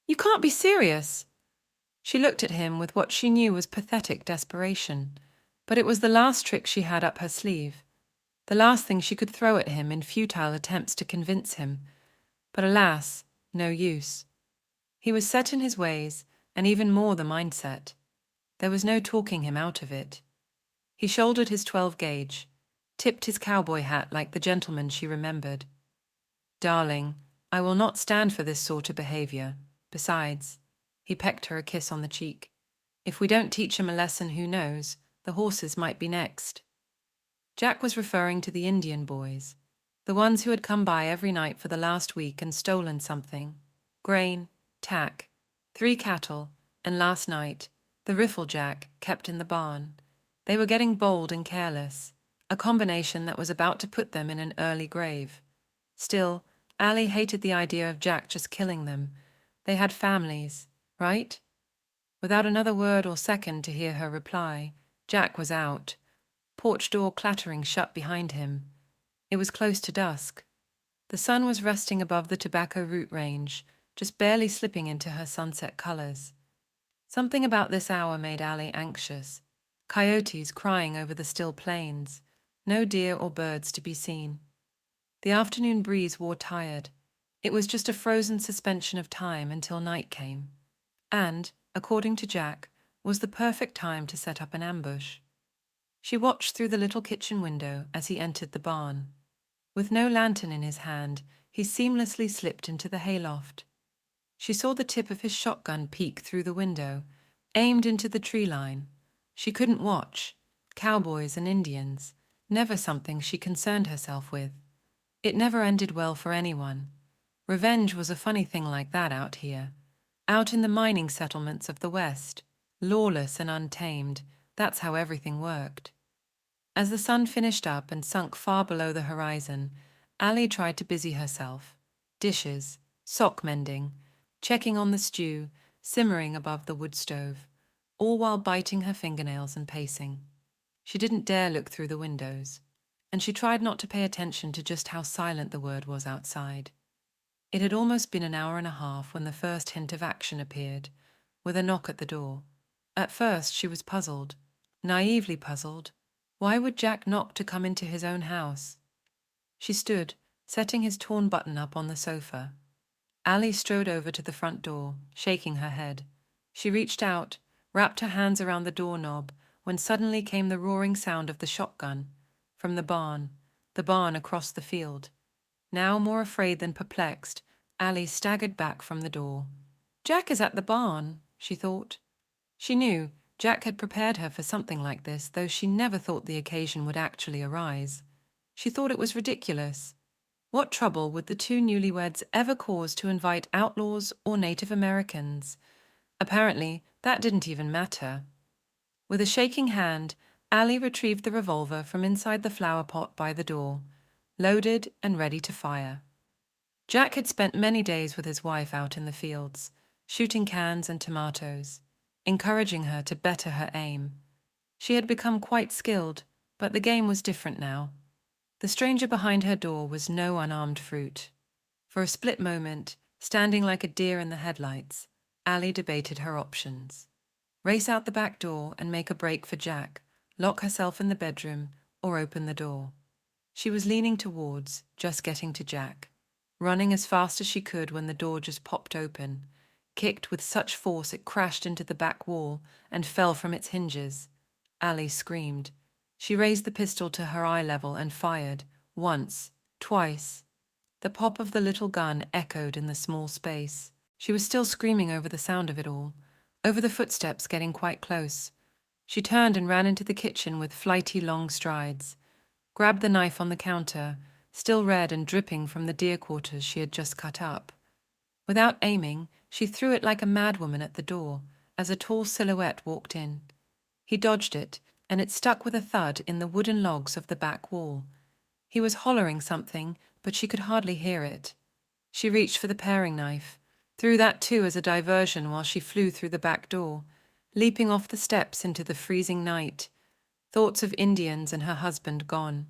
You can't be serious. She looked at him with what she knew was pathetic desperation, but it was the last trick she had up her sleeve, the last thing she could throw at him in futile attempts to convince him. But alas, no use. He was set in his ways, and even more the mindset. There was no talking him out of it. He shouldered his 12-gauge, tipped his cowboy hat like the gentleman she remembered. Darling, I will not stand for this sort of behavior. Besides, he pecked her a kiss on the cheek. If we don't teach him a lesson, who knows, the horses might be next. Jack was referring to the Indian boys, the ones who had come by every night for the last week and stolen something. Grain, tack, 3 cattle, and last night, the riffle Jack kept in the barn. They were getting bold and careless, a combination that was about to put them in an early grave. Still, Allie hated the idea of Jack just killing them. They had families, right? Without another word or second to hear her reply, Jack was out, porch door clattering shut behind him. It was close to dusk. The sun was resting above the tobacco root range, just barely slipping into her sunset colors. Something about this hour made Allie anxious. Coyotes crying over the still plains, no deer or birds to be seen. The afternoon breeze wore tired. It was just a frozen suspension of time until night came, and, according to Jack, was the perfect time to set up an ambush. She watched through the little kitchen window as he entered the barn. With no lantern in his hand, he seamlessly slipped into the hayloft. She saw the tip of his shotgun peek through the window, aimed into the tree line. She couldn't watch. Cowboys and Indians, never something she concerned herself with. It never ended well for anyone. Revenge was a funny thing like that out here. Out in the mining settlements of the West, lawless and untamed, that's how everything worked. As the sun finished up and sunk far below the horizon, Allie tried to busy herself. Dishes, sock mending, checking on the stew, simmering above the wood stove, all while biting her fingernails and pacing. She didn't dare look through the windows, and she tried not to pay attention to just how silent the word was outside. It had almost been an hour and a half when the first hint of action appeared, with a knock at the door. At first she was puzzled, naively puzzled. Why would Jack knock to come into his own house? She stood, setting his torn button up on the sofa. Allie strode over to the front door, shaking her head. She reached out, wrapped her hands around the doorknob, when suddenly came the roaring sound of the shotgun, from the barn across the field. Now more afraid than perplexed, Allie staggered back from the door. Jack is at the barn, she thought. She knew Jack had prepared her for something like this, though she never thought the occasion would actually arise. She thought it was ridiculous. What trouble would the two newlyweds ever cause to invite outlaws or Native Americans? Apparently, that didn't even matter. With a shaking hand, Allie retrieved the revolver from inside the flower pot by the door, loaded and ready to fire. Jack had spent many days with his wife out in the fields, shooting cans and tomatoes, encouraging her to better her aim. She had become quite skilled, but the game was different now. The stranger behind her door was no unarmed fruit. For a split moment, standing like a deer in the headlights, Allie debated her options. Race out the back door and make a break for Jack, lock herself in the bedroom, or open the door. She was leaning towards just getting to Jack, running as fast as she could when the door just popped open, kicked with such force it crashed into the back wall and fell from its hinges. Allie screamed. She raised the pistol to her eye level and fired, once, twice. The pop of the little gun echoed in the small space. She was still screaming over the sound of it all, over the footsteps getting quite close. She turned and ran into the kitchen with flighty long strides, grabbed the knife on the counter, still red and dripping from the deer quarters she had just cut up. Without aiming, she threw it like a madwoman at the door as a tall silhouette walked in. He dodged it, and it stuck with a thud in the wooden logs of the back wall. He was hollering something, but she could hardly hear it. She reached for the paring knife, threw that too as a diversion while she flew through the back door, leaping off the steps into the freezing night, thoughts of Indians and her husband gone.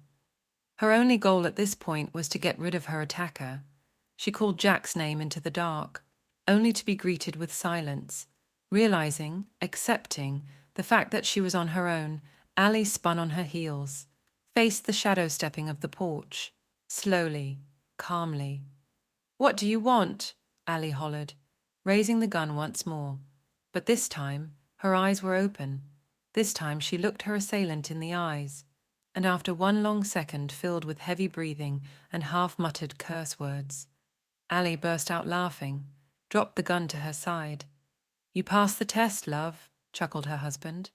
Her only goal at this point was to get rid of her attacker. She called Jack's name into the dark. only to be greeted with silence. Realizing, accepting, the fact that she was on her own, Ali spun on her heels, faced the shadow stepping of the porch, slowly, calmly. "What do you want?" Ali hollered, raising the gun once more. But this time, her eyes were open. This time she looked her assailant in the eyes, and after one long second filled with heavy breathing and half-muttered curse words, Ali burst out laughing, dropped the gun to her side. "You passed the test, love," chuckled her husband.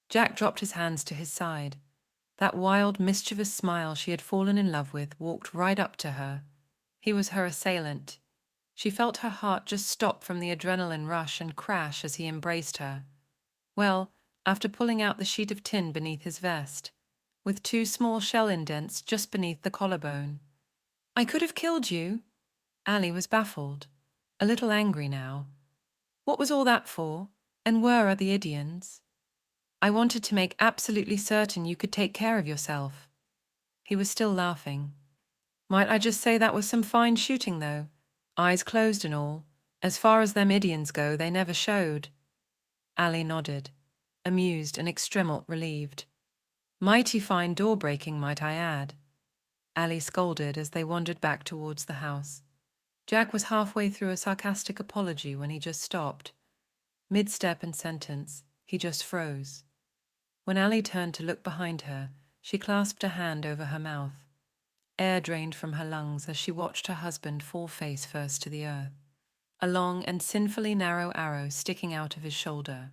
Jack dropped his hands to his side. That wild, mischievous smile she had fallen in love with walked right up to her. He was her assailant. She felt her heart just stop from the adrenaline rush and crash as he embraced her. Well, after pulling out the sheet of tin beneath his vest, with 2 small shell indents just beneath the collarbone. "I could have killed you." Ali was baffled, a little angry now. "What was all that for? And where are the Idians?" "I wanted to make absolutely certain you could take care of yourself." He was still laughing. "Might I just say that was some fine shooting, though? Eyes closed and all. As far as them Idians go, they never showed." Ali nodded, amused and extremely relieved. "Mighty fine door-breaking, might I add." Ali scolded as they wandered back towards the house. Jack was halfway through a sarcastic apology when he just stopped. Mid-step and sentence, he just froze. When Ali turned to look behind her, she clasped a hand over her mouth. Air drained from her lungs as she watched her husband fall face first to the earth, a long and sinfully narrow arrow sticking out of his shoulder.